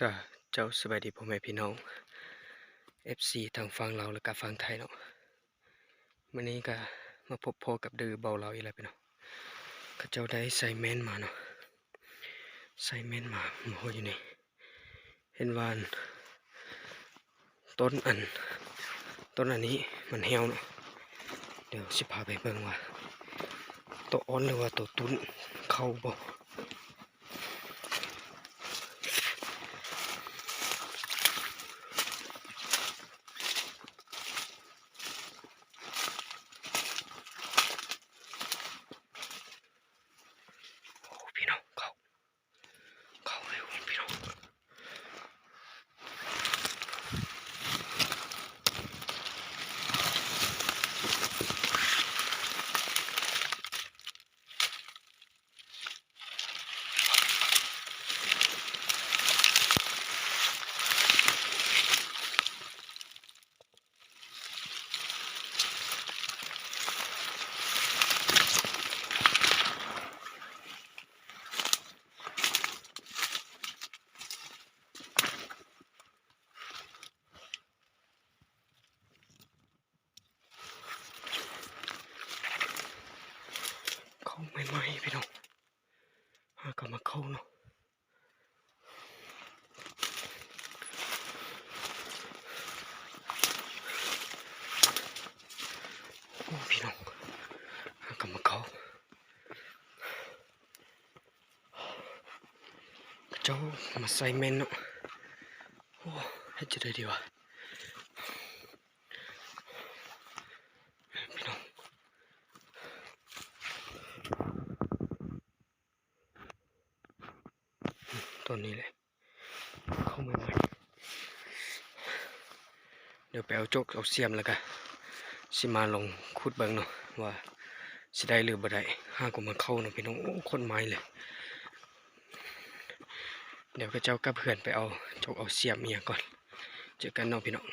ก็เจ้าสบายดีพ่อแม่พี่น้อง FC ทางฝั่งลาวและก็ฝั่งไทยเนาะมื้อนี้ก็มาพบพ่อกับดือเบาเราอีกแล้วพี่น้องเขาเจ้าได้ใส่แม่นมาเนาะใส่แม่นมาโอ้โหอยู่นี่เห็นว่าต้นอันนี้มันเหี่ยวเนาะเดี๋ยวสิพาไปเบิ่งว่าตัวอ่อนหรือว่าตัวตุ้นเข้าบ่พี่น้องเข้าเร็วพี่น้องเข้าใหม่ๆพี่น้องหากลับมาเข้าเนาะโอ้พี่น้องหากลับมาเข้าเจ้ามาใส่แม่นเนาะโอ้ให้จะได้ดีวะพี่น้องต้นนี้เลยเข้าใหม่ๆเดี๋ยวไปเอาโจกเอาเสียมแล้วกันสิมาลงขุดเบิ่งเนาะว่าสิได้หรือบ่ได้ห้าก็มาเข้าเนาะพี่น้องโอ้คนไม้เลยเดี๋ยวก็เจ้ากับเพื่อนไปเอาโจกเอาเสียมเมียก่อนเจอกันเนาะพี่น้อง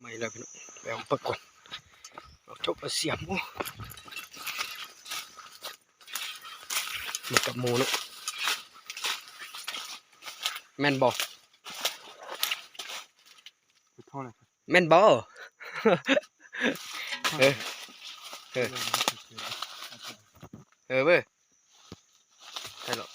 ไม่แล้วพี่น้องไปเอาปะก่อนเอาโจกเอาเสียมโอ้มากับหมูเนาะแม่นบ่ เท่าไหร่ครับ แม่นบ่ เออเเว้ยใช่หรอ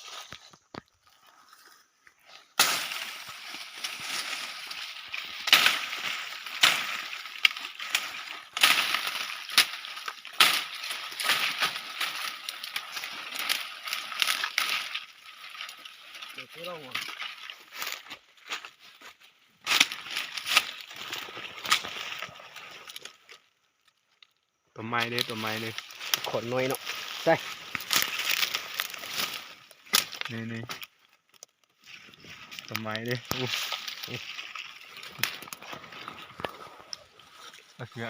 เดี๋ยวเราตัวไม้เลยขนน้อยเนาะใช่นี่ตัวไม้เลยโอ้อะเสีย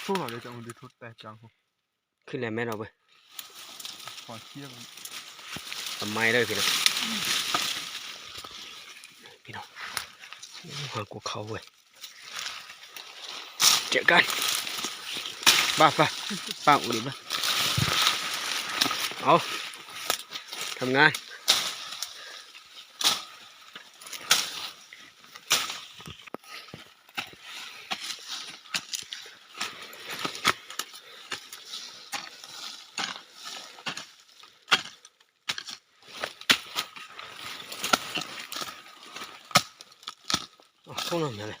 สู้เราเดี๋ยวจะเอาดิทุบแต่จังผมขึ้นแล้วแม่นเอาไปขอเทียบทำไมเลยพี่น้องหัวกูเข้าเว้ยเจอกันป้าอุดิบ้าเอาทำงานเข้าหน่อยเลย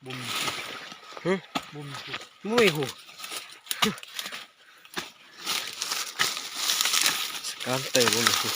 บุ้มบุ้มมุ้ยหูสการเตะบุ้มหู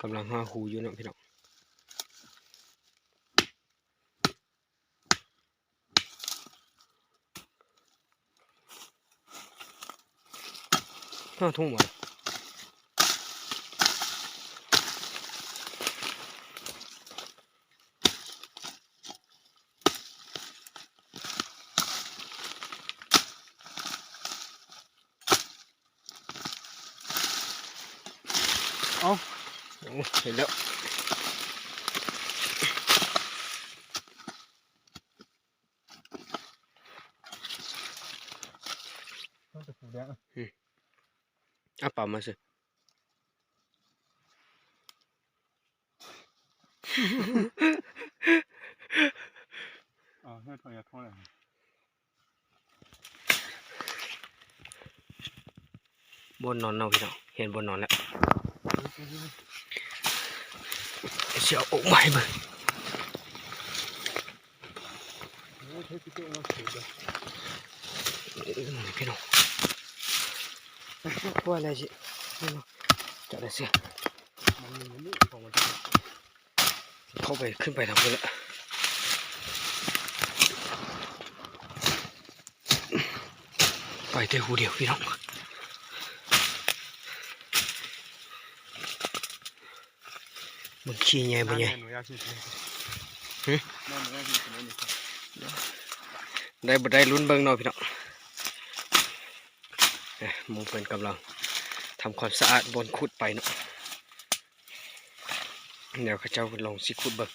กำลังหาหูอยู่นะพี่น้อง ท่อทุ่งมาเอา โอ้เห็นแล้ว ต้องจะผูกแดง เอาเปล่ามาสิ ให้ถอยอย่าท้อเลย บนนอนเนาะพี่น้องเห็นบนนอนแล้วเสียวอกใหม่เบิ่ง ใช้ติ๊กเกอร์มาถือเลย พี่น้องว่าอะไรสิพี่น้องจะได้เสีย มันนี่ของมัน เข้าไปขึ้นไปทำกันละไปแต่หูเดียวพี่น้องมึงขี้ไงมึงไงได้บ่ได้ลุ้นเบิ่งเนาะพี่น้องหมูเป็นกำลังทำความสะอาดบนขุดไปเนาะเดี๋ยวข้าเจ้าลองสิขุดเบิ่ง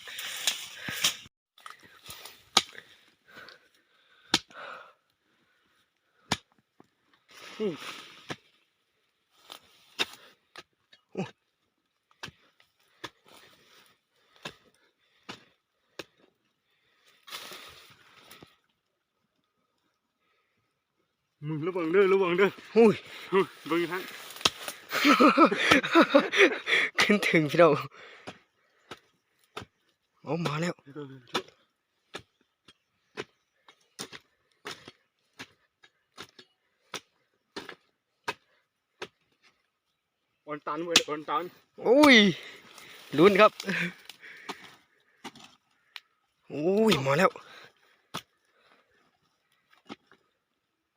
มึงระวังเด้อระวังเด้อ อุ้ย เบิ่งทั้ง ขึ้นถึงพี่น้องโอ้มาแล้ว อ่อนตันเว้ยอ่อนตัน อุ้ยลุ้นครับอุ้ยมาแล้ว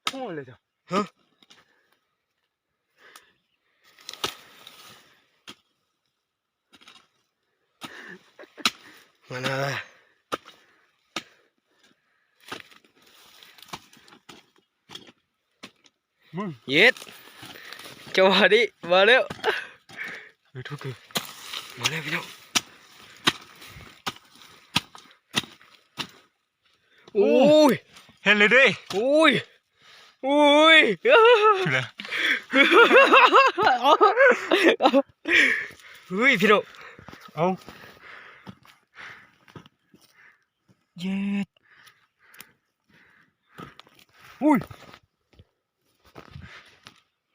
พ่อเลยจ้ะ ฮะมาแล้ว มึง เย็ดจังหวะนี้มาแล้ว ทุกที มาแล้วพี่น้องอุ้ย เห็นเลยดิ อุ้ยอุ้ย แล้ว เฮ้ยพี่น้อง เอา เย็ด อุ้ย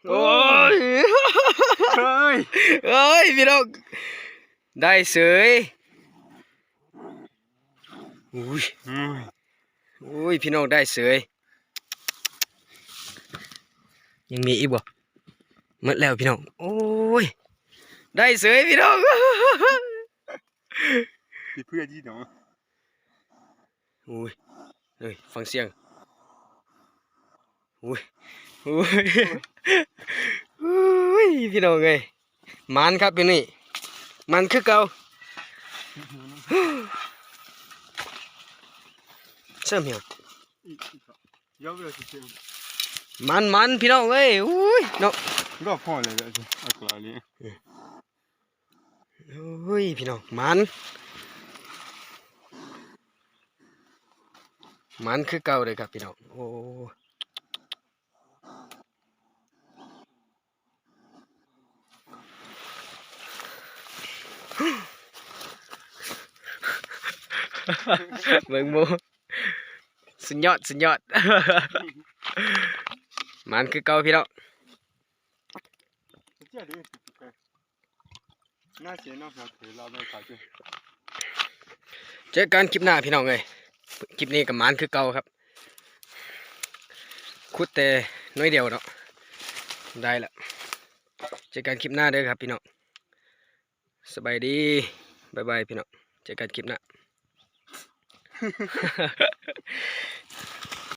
โอ้ย เฮ้ย เอ้ยพี่น้องได้เสยอุ้ยอุ้ยพี่น้องได้เสยยังมีอีกบ่หมดแล้วพี่น้องโอ้ยได้เสยพี่น้อง ติดเพื่อนยี่เนาะ อุ้ยเฮ้ยฟังเสียงอุ้ยอุ้ยอุ้ยพี่น้องเอ้ยมันครับพี่นี่มันคือเก่าเสื่อมเหี่ยว ยาวเลยสิเชียว มันพี่น้องเอ้ยอุ้ยเนาะ ก็พ่อเลยจ้ะอักลาลี อุ้ยพี่น้องมันคือเก่าเลยครับพี่น้องโอ้ เบิ่งโมสุดยอด มันคือเก่าพี่น้อง เจ้าดิน่าเสียน้องหาถือเราไม่ขาดเลย เจอกันคลิปหน้าพี่น้องเอ้ยคลิปนี้กับมันคือเก่าครับขุดแต่น้อยเดียวเนาะได้ละเจอกันคลิปหน้าเด้อครับพี่น้องสบายดีบ๊ายบายพี่น้องเจอกันคลิปหน้า